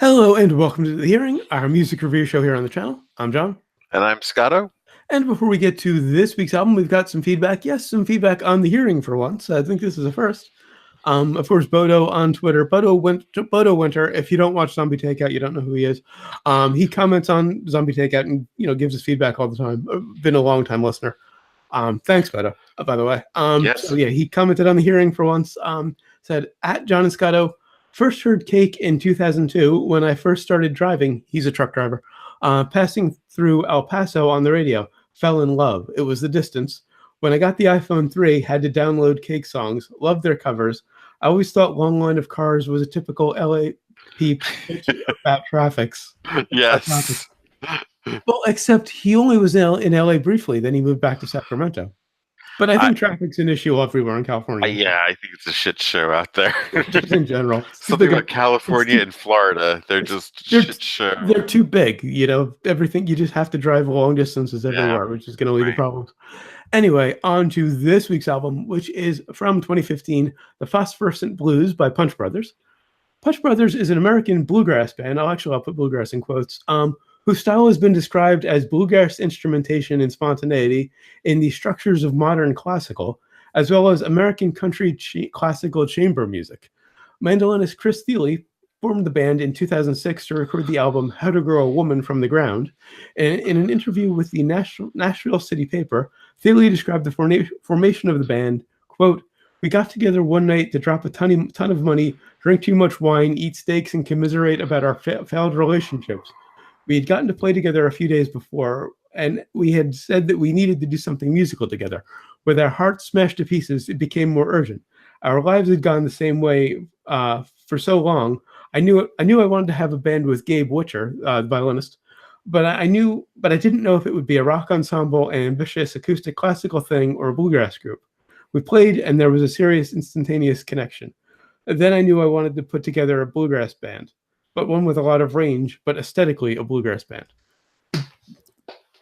Hello and welcome to The Hearing, our music review show here on the channel. I'm John. And I'm Scotto. And before we get to this week's album, we've got some feedback. Yes, some feedback on The Hearing for once. I think this is a first. Of course, Bodo on Twitter. Bodo Winter. If you don't watch Zombie Takeout, you don't know who he is. He comments on Zombie Takeout and gives us feedback all the time. Been a long time listener. Thanks, Bodo. By the way. Yes. So yeah, he commented on The Hearing for once. Said at John and Scotto. First heard Cake in 2002 when I first started driving. He's a truck driver. Passing through El Paso on the radio. Fell in love. It was The Distance. When I got the iPhone 3, had to download Cake songs. Loved their covers. I always thought Long Line of Cars was a typical LA peep about traffics. Yes. Well, except he only was in LA briefly. Then he moved back to Sacramento. But I think traffic's an issue everywhere in California. Yeah, I think it's a shit show out there. Just in general. Something about California and Florida. They're just shit show. They're too big. Everything, you just have to drive long distances everywhere, which is going to lead to problems. Anyway, on to this week's album, which is from 2015, The Phosphorescent Blues by Punch Brothers. Punch Brothers is an American bluegrass band. I'll put bluegrass in quotes. Whose style has been described as bluegrass instrumentation and spontaneity in the structures of modern classical, as well as American country classical chamber music. Mandolinist Chris Thiele formed the band in 2006 to record the album How to Grow a Woman from the Ground. And in an interview with the Nashville City Paper, Thiele described the formation of the band, quote, "We got together one night to drop a ton of money, drink too much wine, eat steaks, and commiserate about our failed relationships. We had gotten to play together a few days before, and we had said that we needed to do something musical together. With our hearts smashed to pieces, it became more urgent. Our lives had gone the same way for so long. I knew I wanted to have a band with Gabe Witcher, the violinist, but I didn't know if it would be a rock ensemble, an ambitious acoustic classical thing, or a bluegrass group. We played, and there was a serious instantaneous connection. Then I knew I wanted to put together a bluegrass band, but one with a lot of range, but aesthetically a bluegrass band. The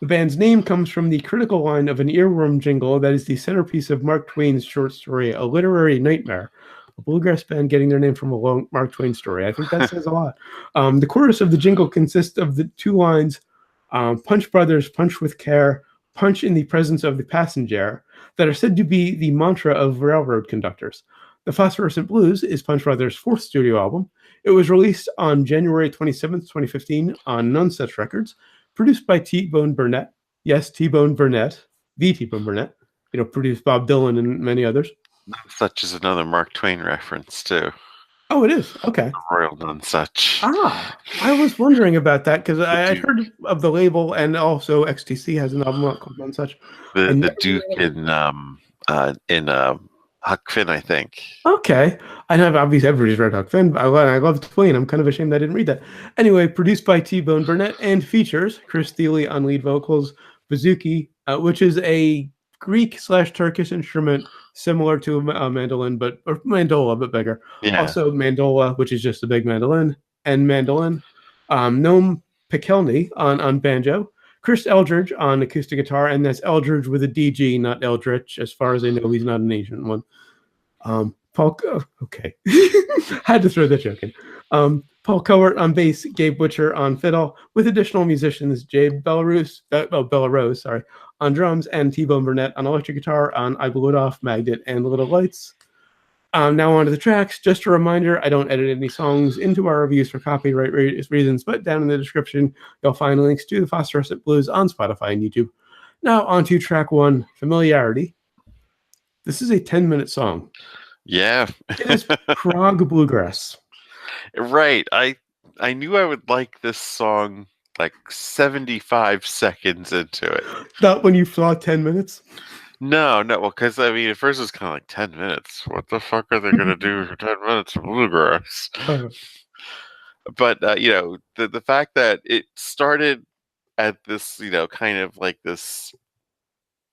band's name comes from the critical line of an earworm jingle that is the centerpiece of Mark Twain's short story, A Literary Nightmare. A bluegrass band getting their name from a long Mark Twain story. I think that says a lot. The chorus of the jingle consists of the two lines, Punch Brothers, punch with care, punch in the presence of the passenger, that are said to be the mantra of railroad conductors. The Phosphorescent Blues is Punch Brothers' fourth studio album. It was released on January 27th, 2015 on None Such Records, produced by T-Bone Burnett. Yes, T-Bone Burnett, the T-Bone Burnett. Produced Bob Dylan and many others. None Such is another Mark Twain reference, too. Oh, it is? Okay. Royal None Such. I was wondering about that because I had heard of the label, and also XTC has an album called None Such. The Duke in Huck Finn, I think. Okay. I know obviously everybody's read Huck Finn, but I love Twain. I'm kind of ashamed I didn't read that. Anyway, produced by T-Bone Burnett and features Chris Thiele on lead vocals, bouzouki, which is a Greek/Turkish instrument similar to a mandolin, or mandola, but bigger. Yeah. Also mandola, which is just a big mandolin, and mandolin. Noam Pikelny on banjo. Chris Eldridge on acoustic guitar, and that's Eldridge with a DG, not Eldritch. As far as I know, he's not an Asian one. Paul, okay. Had to throw that joke in. Paul Cowart on bass, Gabe Butcher on fiddle, with additional musicians, Jay Bellarose, on drums, and T-Bone Burnett on electric guitar on I Blew It Off, Magnet, and Little Lights. Now on to the tracks. Just a reminder, I don't edit any songs into our reviews for copyright reasons, but down in the description, you'll find links to the Phosphorescent Blues on Spotify and YouTube. Now on to track 1, Familiarity. This is a 10-minute song. Yeah. It is prog bluegrass. Right. I knew I would like this song like 75 seconds into it. Not when you thought 10 minutes? No, well, because, at first it was kind of like 10 minutes. What the fuck are they going to do for 10 minutes of bluegrass? But, the fact that it started at this, kind of like this,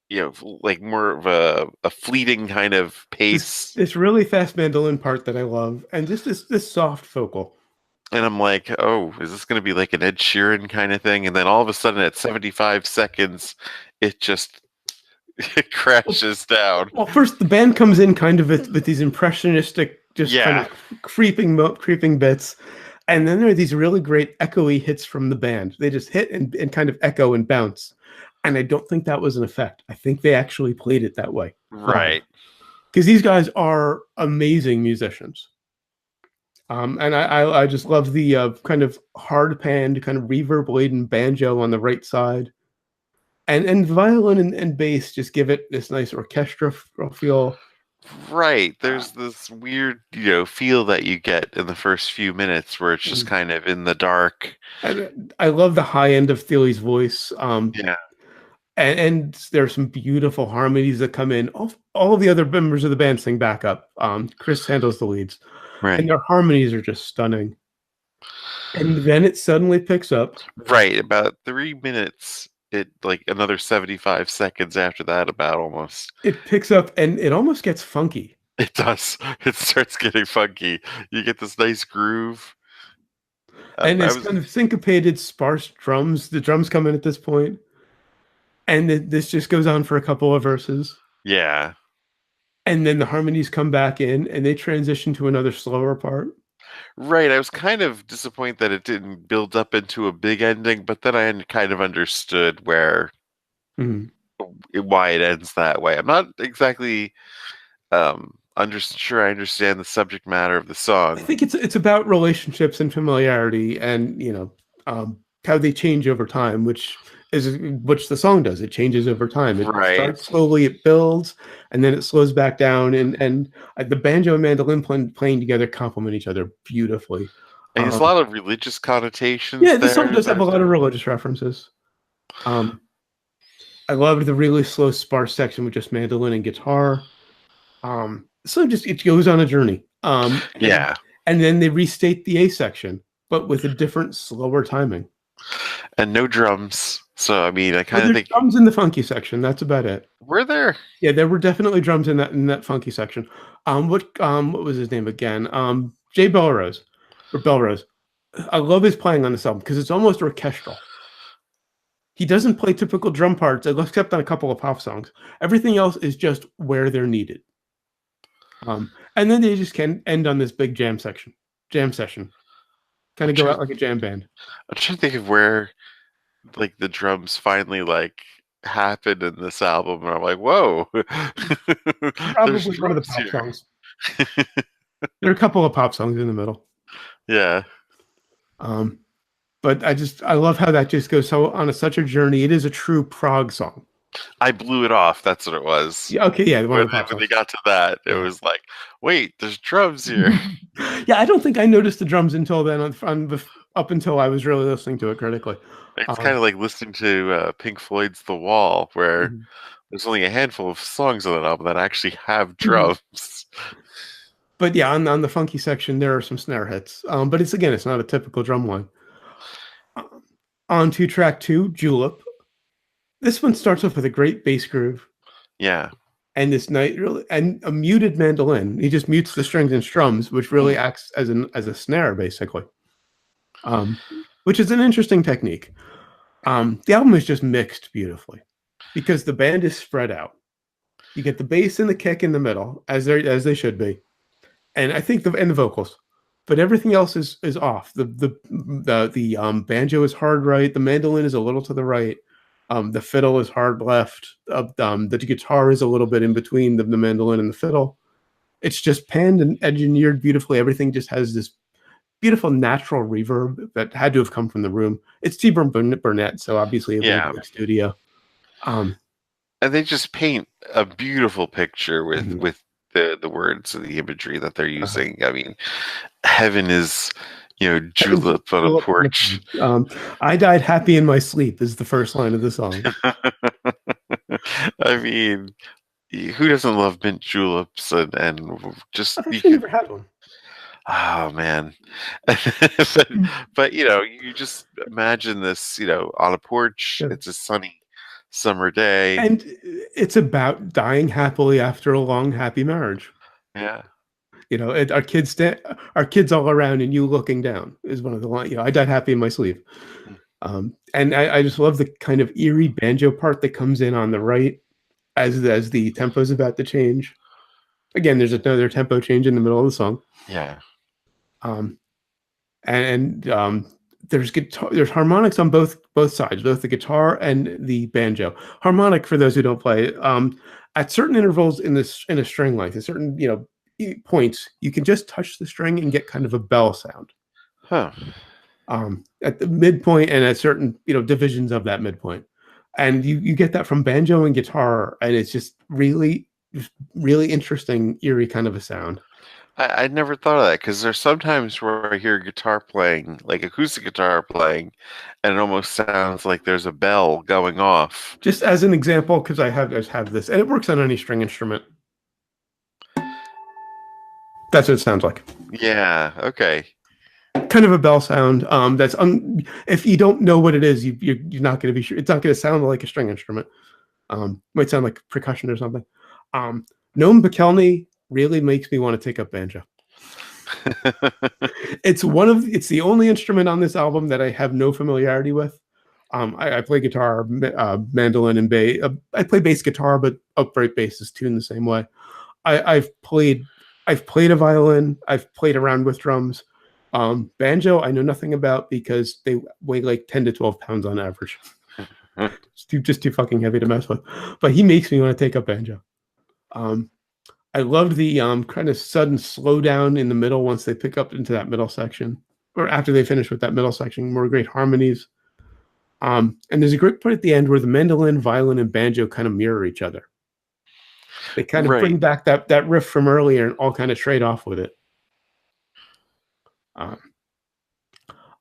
like more of a fleeting kind of pace. This really fast mandolin part that I love, and just this soft vocal. And I'm like, oh, is this going to be like an Ed Sheeran kind of thing? And then all of a sudden at 75 seconds, it just... it crashes down. Well, first the band comes in kind of with these impressionistic just kind Yeah. of creeping bits. And then there are these really great echoey hits from the band. They just hit and kind of echo and bounce. And I don't think that was an effect. I think they actually played it that way live. Right. Because these guys are amazing musicians. And I just love the kind of hard panned, kind of reverb laden banjo on the right side. And violin and bass just give it this nice orchestra feel. Right. There's this weird, feel that you get in the first few minutes where it's just kind of in the dark. And I love the high end of Thiele's voice. Yeah. And there's some beautiful harmonies that come in. All of the other members of the band sing backup. Chris handles the leads, and Right. their harmonies are just stunning. And then it suddenly picks up. Right. About 3 minutes, it like another 75 seconds after that, about almost. It picks up, and it almost gets funky. It does. It starts getting funky. You get this nice groove. And I it's was, kind of syncopated, sparse drums. The drums come in at this point, and this just goes on for a couple of verses. yeah. And then the harmonies come back in, and they transition to another slower part. Right. I was kind of disappointed that it didn't build up into a big ending, but then I kind of understood Mhm. why it ends that way. I'm not exactly sure I understand the subject matter of the I song. think it's about relationships and familiarity, and how they change over time, which the song does. It changes over time. It Right. starts slowly, it builds, and then it slows back down. And the banjo and mandolin playing together complement each other beautifully. And there's a lot of religious connotations Yeah, the song there. does have a lot of religious references. Um, I loved the really slow, sparse section with just mandolin and guitar. So just it goes on a journey. Yeah. And then they restate the A section, but with a different, slower timing. And no drums. So I mean, I Well, kind of there's think, drums in the funky section. That's about it. were there? Yeah, there were definitely drums in that funky section. What was his name again? Jay Belrose or Belrose. I love his playing on this album because it's almost orchestral. He doesn't play typical drum parts, except on a couple of pop songs. Everything else is just where they're needed. And then they just can end on this big jam session. Kind of go out like a jam band. I'm trying to think of where like the drums finally like happened in this album, and I'm like, whoa, there's Probably one of the drums pop here. songs. There are a couple of pop songs in the middle. Yeah. But I love how that just goes so on such a journey. It is a true prog song. I blew it off. That's what it was. Yeah, okay, yeah, one of the pop When they songs. got to that, it Yeah. was like, wait, there's drums here. Yeah, I don't think I noticed the drums until then. Up until I was really listening to it critically. It's kind of like listening to Pink Floyd's The Wall, where there's only a handful of songs on that album that actually have drums. But yeah, on the funky section, there are some snare hits. But it's not a typical drum line. On to track 2, Julep. This one starts off with a great bass groove. Yeah. And this night and a muted mandolin. He just mutes the strings and strums, which really acts as a snare, basically. Which is an interesting technique. The album is just mixed beautifully because the band is spread out. You get the bass and the kick in the middle, as they should be, and I think the vocals, but everything else is off. The banjo is hard right. The mandolin is a little to the right. The fiddle is hard left. The guitar is a little bit in between the mandolin and the fiddle. It's just panned and engineered beautifully. Everything just has this beautiful natural reverb that had to have come from the room. It's T. Burnett, so obviously a very big studio. And they just paint a beautiful picture with the words and the imagery that they're using. I mean, heaven is, julep on a porch. I died happy in my sleep is the first line of the song. I mean, who doesn't love mint juleps and just I've actually never had one. Oh man. but you just imagine this, on a porch. Yeah. It's a sunny summer day. And it's about dying happily after a long, happy marriage. Yeah. Our kids all around and you looking down is one of the lines. I died happy in my sleep. And I just love the kind of eerie banjo part that comes in on the right as the tempo is about to change. Again, there's another tempo change in the middle of the song. Yeah. Um, and there's guitar, there's harmonics on both sides, both the guitar and the banjo. Harmonic, for those who don't play, at certain intervals in a string length, at certain points, you can just touch the string and get kind of a bell sound. Huh. At the midpoint and at certain divisions of that midpoint, and you get that from banjo and guitar, and it's just really interesting, eerie kind of a sound. I'd never thought of that because there's sometimes where I hear guitar playing, like acoustic guitar playing, and it almost sounds like there's a bell going off. Just as an example, because I have this, and it works on any string instrument. That's what it sounds like. Yeah. Okay. Kind of a bell sound. That's if you don't know what it is, you're not going to be sure. It's not going to sound like a string instrument. Might sound like percussion or something. Noam Bachelny really makes me want to take up banjo. It's the only instrument on this album that I have no familiarity with. I play guitar, mandolin, and bass. I play bass guitar, but upright bass is tuned the same way. I've played a violin. I've played around with drums. Banjo, I know nothing about because they weigh like 10 to 12 pounds on average. It's just too fucking heavy to mess with. But he makes me want to take up banjo. I loved the kind of sudden slowdown in the middle once they pick up into that middle section, or after they finish with that middle section. More great harmonies. And there's a great point at the end where the mandolin, violin, and banjo kind of mirror each other. They kind of bring back that riff from earlier and all kind of trade off with it.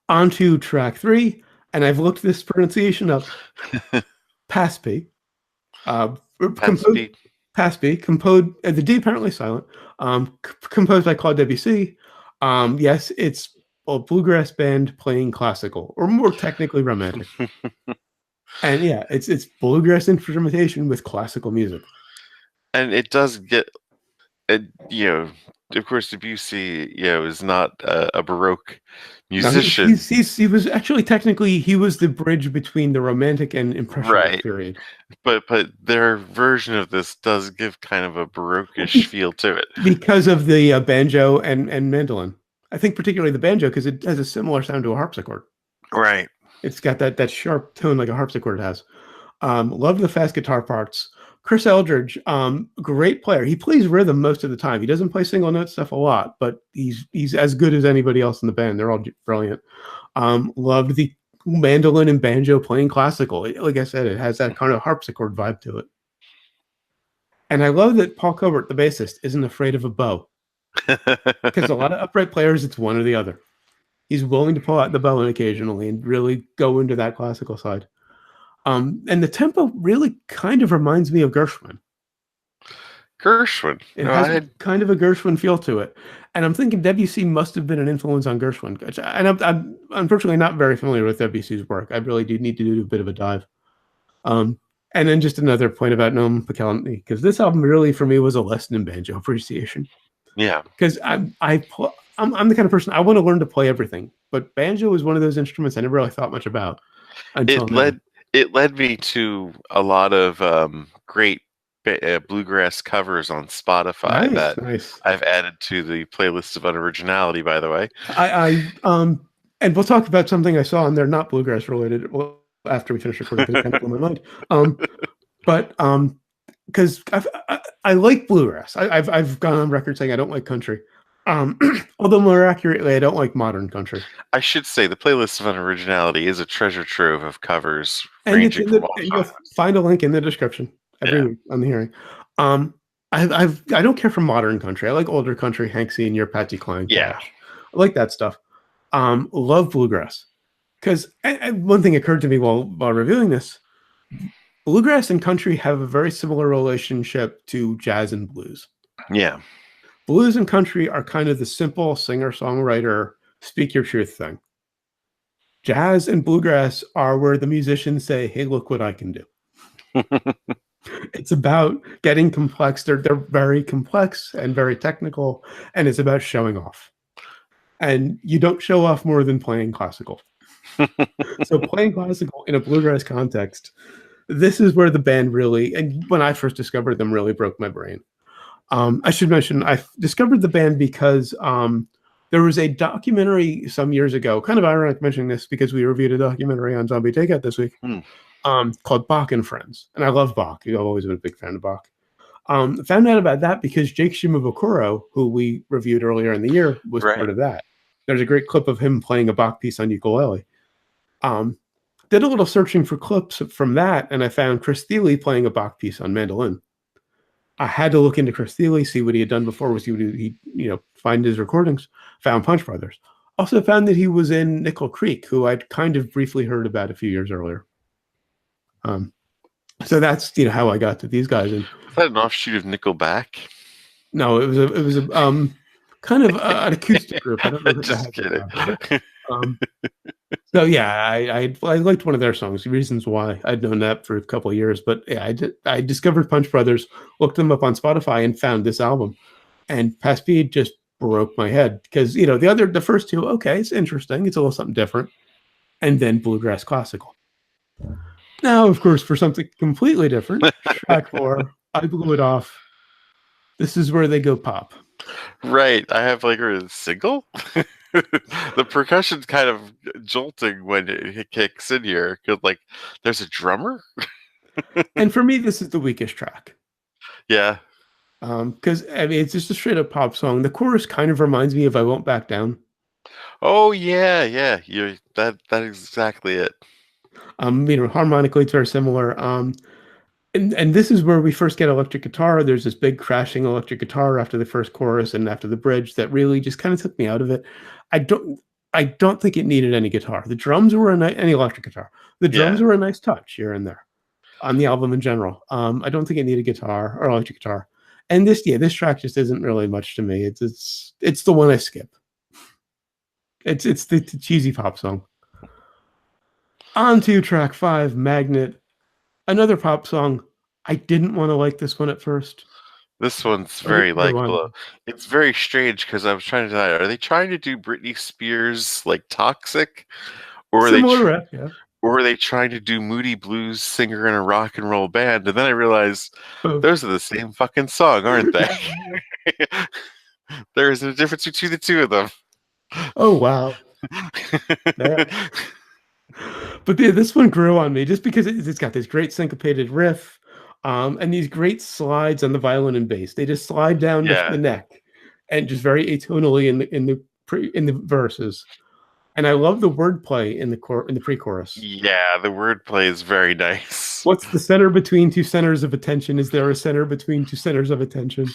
On to track 3, and I've looked this pronunciation up. Paspi. Paspi, composed, the D apparently silent, composed by Claude Debussy. Yes, it's a bluegrass band playing classical, or more technically romantic. And yeah, it's bluegrass instrumentation with classical music. And it does get, of course, Debussy, is not a Baroque musician. No, he was actually technically he was the bridge between the Romantic and Impressionist period. But their version of this does give kind of a Baroque-ish feel to it because of the banjo and mandolin. I think particularly the banjo because it has a similar sound to a harpsichord. Right. It's got that sharp tone like a harpsichord has. Love the fast guitar parts. Chris Eldridge, great player. He plays rhythm most of the time. He doesn't play single note stuff a lot, but he's as good as anybody else in the band. They're all brilliant. Loved the mandolin and banjo playing classical. Like I said, it has that kind of harpsichord vibe to it. And I love that Paul Cobert, the bassist, isn't afraid of a bow. Because a lot of upright players, it's one or the other. He's willing to pull out the bow occasionally and really go into that classical side. And the tempo really kind of reminds me of Gershwin. It has kind of a Gershwin feel to it. And I'm thinking Debussy must have been an influence on Gershwin. And I'm unfortunately not very familiar with Debussy's work. I really do need to do a bit of a dive. And then just another point about Noam Bachelny, because this album really, for me, was a lesson in banjo appreciation. Yeah. Because I'm the kind of person, I want to learn to play everything. But banjo is one of those instruments I never really thought much about. It led me to a lot of great bluegrass covers on Spotify nice. I've added to the playlist of unoriginality, by the way. And we'll talk about something I saw, and they're not bluegrass related. Well, after we finish recording, because it kind of blew my mind. But because I like bluegrass. I've gone on record saying I don't like country. Although more accurately, I don't like modern country. I should say the playlist of unoriginality is a treasure trove of covers ranging from all you'll find a link in the description every week on the hearing. I don't care for modern country. I like older country, Hank Senior, Patsy Cline. Yeah, I like that stuff. Love bluegrass because one thing occurred to me while reviewing this: bluegrass and country have a very similar relationship to jazz and blues. Yeah. Blues and country are kind of the simple singer-songwriter, speak your truth thing. Jazz and bluegrass are where the musicians say, hey, look what I can do. It's about getting complex. They're very complex and very technical, and it's about showing off. And you don't show off more than playing classical. So playing classical in a bluegrass context, this is where the band really, and when I first discovered them, really broke my brain. I should mention I discovered the band because there was a documentary some years ago. Kind of ironic mentioning this because we reviewed a documentary on Zombie Takeout this week called Bach and Friends, and I love Bach. I've always been a big fan of Bach. Found out about that because Jake Shimabukuro, who we reviewed earlier in the year, was part of that. There's a great clip of him playing a Bach piece on ukulele. Did a little searching for clips from that, and I found Chris Thile playing a Bach piece on mandolin. I had to look into Chris Thile, see what he had done before, see what he find his recordings. Found Punch Brothers. Also found that he was in Nickel Creek, who I'd kind of briefly heard about a few years earlier. So that's how I got to these guys. And was that an offshoot of Nickelback? No, it was a kind of an acoustic group. I don't know. Just kidding. So yeah, I liked one of their songs. Reasons Why. I'd known that for a couple of years, but yeah, I discovered Punch Brothers, looked them up on Spotify, and found this album. And Past Speed just broke my head because the first two, okay, it's interesting, it's a little something different, and then Bluegrass Classical. Now, of course, for something completely different, track 4, I Blew It Off. This is where they go pop. Right. I have like a single. The percussion's kind of jolting when it kicks in here. Cause like there's a drummer. And for me, this is the weakest track. Yeah. Because I mean, it's just a straight up pop song. The chorus kind of reminds me of "I Won't Back Down." Oh yeah. That is exactly it. Harmonically, it's very similar. And this is where we first get electric guitar. There's this big crashing electric guitar after the first chorus and after the bridge that really just kind of took me out of it. I don't think it needed any guitar. The drums were any electric guitar. The drums were a nice touch here and there on the album in general. I don't think it needed guitar or electric guitar. And this track just isn't really much to me. It's the one I skip. It's the cheesy pop song. On to track 5, Magnet. Another pop song. I didn't want to like this one at first. This one's very likable. It's very strange because I was trying to decide, are they trying to do Britney Spears like Toxic? Or are they trying to do Moody Blues singer in a rock and roll band? And then I realized those are the same fucking song, aren't they? There isn't a difference between the two of them. Oh, wow. But this one grew on me just because it's got this great syncopated riff and these great slides on the violin and bass. They just slide down the neck and just very atonally in the verses. And I love the wordplay in the pre-chorus. Yeah, the wordplay is very nice. What's the center between two centers of attention? Is there a center between two centers of attention?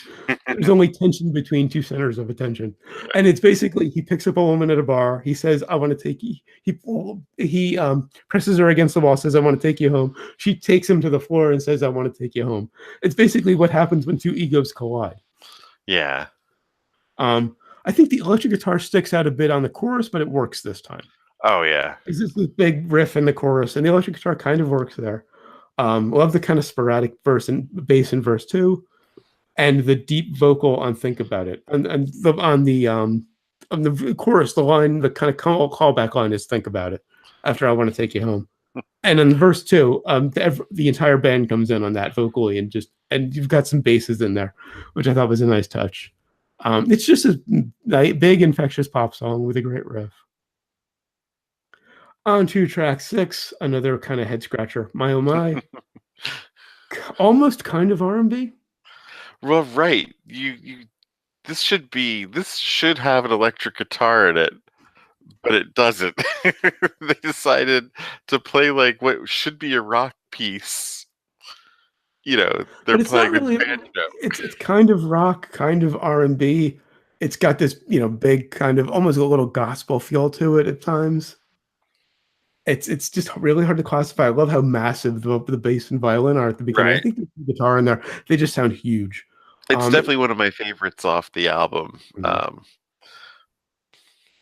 There's only tension between two centers of attention. And it's basically he picks up a woman at a bar. He says, "I want to take you." He presses her against the wall, says, "I want to take you home." She takes him to the floor and says, "I want to take you home." It's basically what happens when two egos collide. Yeah. I think the electric guitar sticks out a bit on the chorus, but it works this time. Oh, yeah. It's this big riff in the chorus, and the electric guitar kind of works there. Love the kind of sporadic verse and bass in verse 2, and the deep vocal on "Think About It." And on the chorus, the line, the kind of callback line is "Think About It" after "I Want to Take You Home." And in verse 2, the entire band comes in on that vocally, and you've got some basses in there, which I thought was a nice touch. It's just a big, infectious pop song with a great riff. On to track 6, another kind of head scratcher. "My Oh My." Almost kind of R&B. Well, right. This should have an electric guitar in it, but it doesn't. They decided to play like what should be a rock piece. They're playing really, the banjo. It's kind of rock, kind of R&B. It's got this, big kind of almost a little gospel feel to it at times. It's just really hard to classify. I love how massive the bass and violin are at the beginning. Right. I think the guitar in there, they just sound huge. It's definitely one of my favorites off the album.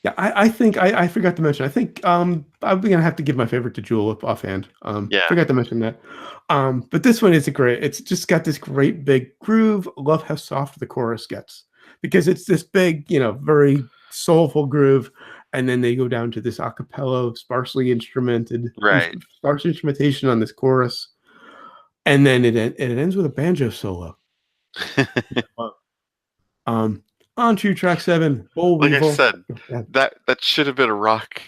Yeah, I think I forgot to mention. I think I'm gonna have to give my favorite to Julep offhand. Forgot to mention that. But this one is it's just got this great big groove. I love how soft the chorus gets because it's this big, very soulful groove, and then they go down to this a cappella, sparsely instrumented, sparse instrumentation on this chorus, and then it ends with a banjo solo. Um, on to track 7, Boll Like I Weevil. said, Yeah, that should have been a rock.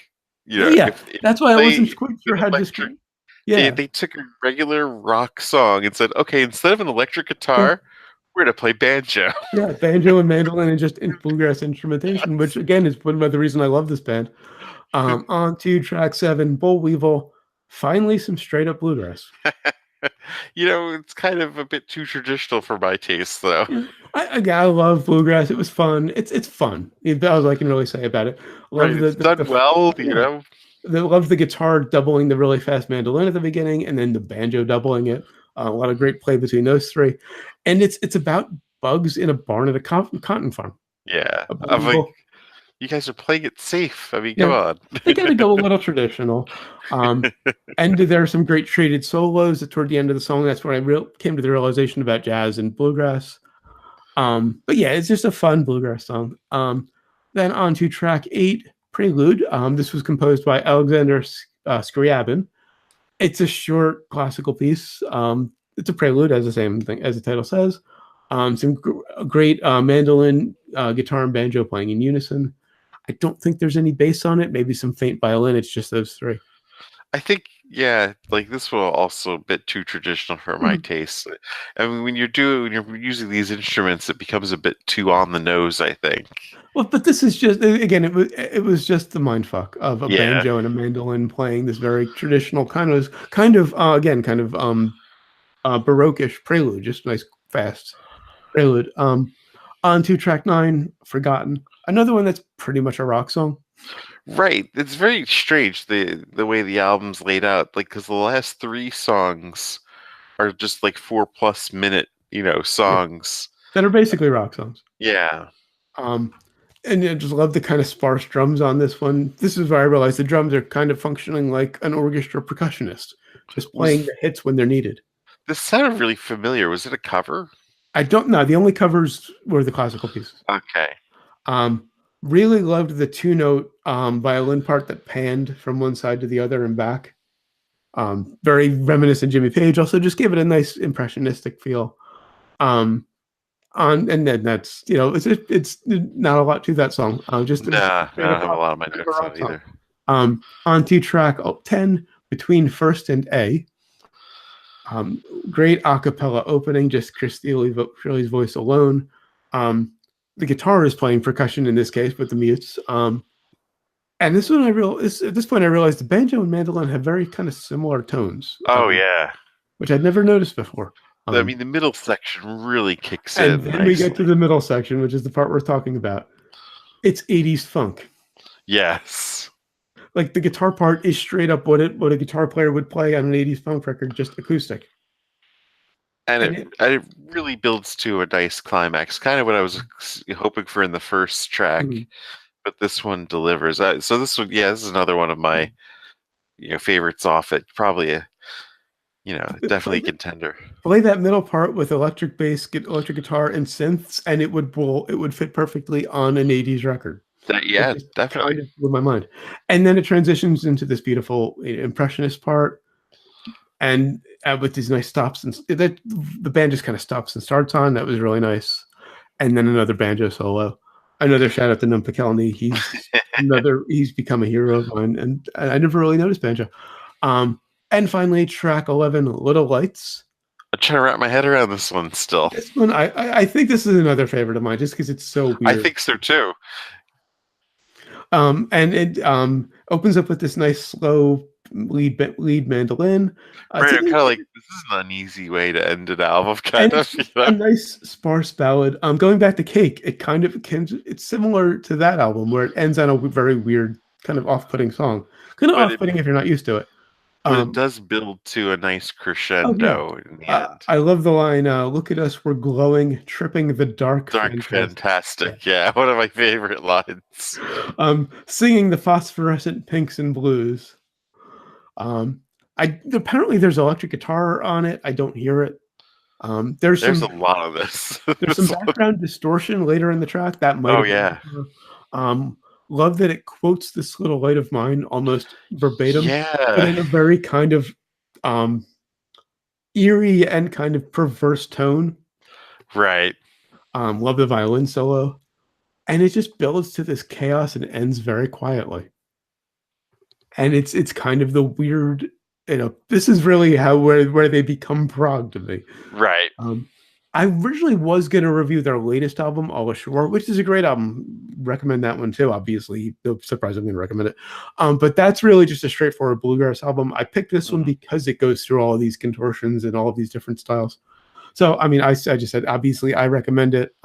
You know, yeah, if that's why I wasn't they quite an sure how to electric, describe. Yeah, they took a regular rock song and said, okay, instead of an electric yeah, guitar, we're gonna play banjo. yeah, banjo and mandolin and just bluegrass instrumentation, which again is one of the reason I love this band. On to track 7, Boll Weevil. Finally, some straight up bluegrass. You know, it's kind of a bit too traditional for my taste, though. Yeah, I love bluegrass. It was fun. It's fun. That was all I can really say about it. Right, Love it's done well, you yeah. know. Love the guitar doubling the really fast mandolin at the beginning, and then the banjo doubling it. A lot of great play between those three, and it's about bugs in a barn at a cotton farm. Yeah, A I'm like, believable. you guys are playing it safe. I mean, come Yeah, on. they got to go a little traditional. And there are some great treated solos toward the end of the song. That's when I came to the realization about jazz and bluegrass. But yeah, it's just a fun bluegrass song. Then on to track 8, Prelude. This was composed by Alexander Scriabin. It's a short classical piece. It's a prelude, as the same thing as the title says. Some great mandolin, guitar, and banjo playing in unison. I don't think there's any bass on it. Maybe some faint violin. It's just those three. I think, yeah, like this was also a bit too traditional for my Mhm. taste. I mean, when you're using these instruments, it becomes a bit too on the nose, I think. Well, but this is just again, it was just the mind fuck of a Yeah. banjo and a mandolin playing this very traditional kind of again kind of baroqueish prelude, just nice fast prelude. On to track 9, Forgotten, another one that's pretty much a rock song. Right. It's very strange the way the album's laid out. Like, because the last three songs are just like 4+ minute, you know, Yeah, songs. that are basically rock songs. Yeah. Um, and I just love the kind of sparse drums on this one. This is where I realized the drums are kind of functioning like an orchestra percussionist, just playing Was the hits when they're needed. this sounded really familiar? Was it a cover? I don't know. The only covers were the classical pieces. Okay. Um, really loved the two-note violin part that panned from one side to the other and back. Very reminiscent Jimmy Page. Also, just gave it a nice impressionistic feel. Um, and then that's it's not a lot to that song. Just a Nah, I straight up don't have a lot of my notes on rock it song. either. On to track 10, Between First and A. Great a cappella opening, just Chris Steely's voice alone. The guitar is playing percussion in this case with the mutes. And this one at this point I realized the banjo and mandolin have very kind of similar tones, Oh yeah. which I'd never noticed before. I mean, the middle section really kicks And in then we get to nicely. the middle section, which is the part we're talking about. It's 80s funk. Yes. Like the guitar part is straight up what a guitar player would play on an 80s funk record, just acoustic. And And it, it really builds to a nice climax, kind of what I was hoping for in the first track, mm, but this one delivers. So this one, yeah, this is another one of my favorites off it. Probably a definitely a contender. play that middle part with electric bass, electric guitar, and synths, and it would fit perfectly on an 80s record. It Yeah, just definitely. kind of blew my mind. And then it transitions into this beautiful impressionist part, and with these nice stops, and that the band just kind of stops and starts on. That was really nice. And then another banjo solo. Another shout out to Num Pakelny. He's become a hero of mine, and I never really noticed banjo. And finally, track 11, Little Lights. I'm trying to wrap my head around this one still. This one, I think this is another favorite of mine, just because it's so I weird. think so too. And it opens up with this nice slow lead mandolin. Right, I'm kind of like, this is an uneasy way to end an album, And kind it's of. just a nice sparse ballad. Going back to Cake, it's similar to that album where it ends on a very weird, kind of off-putting song. Kind of But it off-putting if you're not used to it. but it Um, does build to a nice oh yeah, crescendo in the end. I love the line. Look at us, we're glowing, tripping the dark, Dark fantastic. fantastic, yeah, one of my favorite lines. Singing the phosphorescent pinks and blues. Apparently there's electric guitar on it. I don't hear it. There's There's some a lot of this. there's some background distortion later in the track that might Oh have been. yeah, Um, love that it quotes "This Little Light of Mine" almost verbatim, but yeah, in a very kind of um, eerie and kind of perverse tone. right. Love the violin solo, and it just builds to this chaos and ends very quietly. And it's kind of the weird, this is really how where they become prog to me. Right. I originally was going to review their latest album, All Ashore, which is a great album. Recommend that one too. Obviously, no surprise, I'm going to recommend it. But that's really just a straightforward bluegrass album. I picked this one because it goes through all of these contortions and all of these different styles. So, I mean, I just said obviously I recommend it.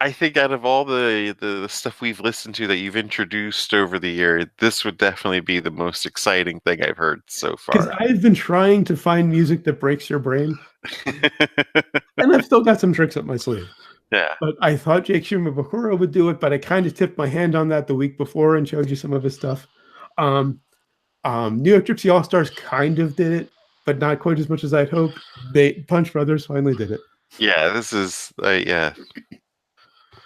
I think out of all the stuff we've listened to that you've introduced over the year, this would definitely be the most exciting thing I've heard so because far. I've been trying to find music that breaks your brain, and I've still got some tricks up my sleeve. Yeah. But I thought Jake Shimabukuro would do it, but I kind of tipped my hand on that the week before and showed you some of his stuff. New York Gypsy All Stars kind of did it, but not quite as much as I'd hoped. Punch Brothers finally did it. Yeah, this is yeah.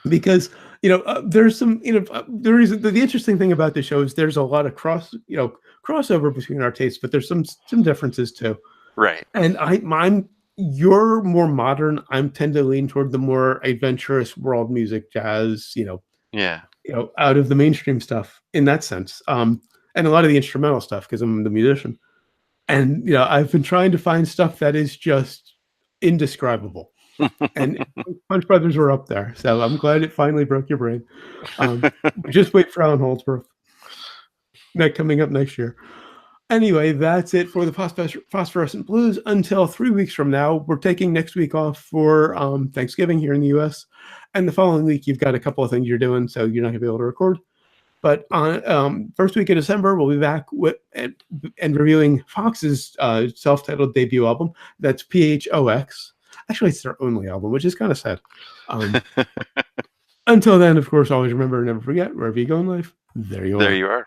Because there's some the interesting thing about the show is there's a lot of crossover between our tastes, but there's some differences too. Right. And you're more modern. I'm tend to lean toward the more adventurous world music, jazz, Yeah. Out of the mainstream stuff in that sense. And a lot of the instrumental stuff because I'm the musician. And I've been trying to find stuff that is just indescribable. And Punch Brothers were up there, so I'm glad it finally broke your brain. Just wait for Alan Holdsworth. That coming up next year. Anyway, that's it for the Phosphorescent Blues. Until 3 weeks from now, we're taking next week off for Thanksgiving here in the U.S. And the following week, you've got a couple of things you're doing, so you're not going to be able to record. But on first week of December, we'll be back and reviewing Fox's self-titled debut album. That's PHOX. Actually, it's their only album, which is kind of sad. Until then, of course, always remember, never forget, wherever you go in life, there you are. There you are.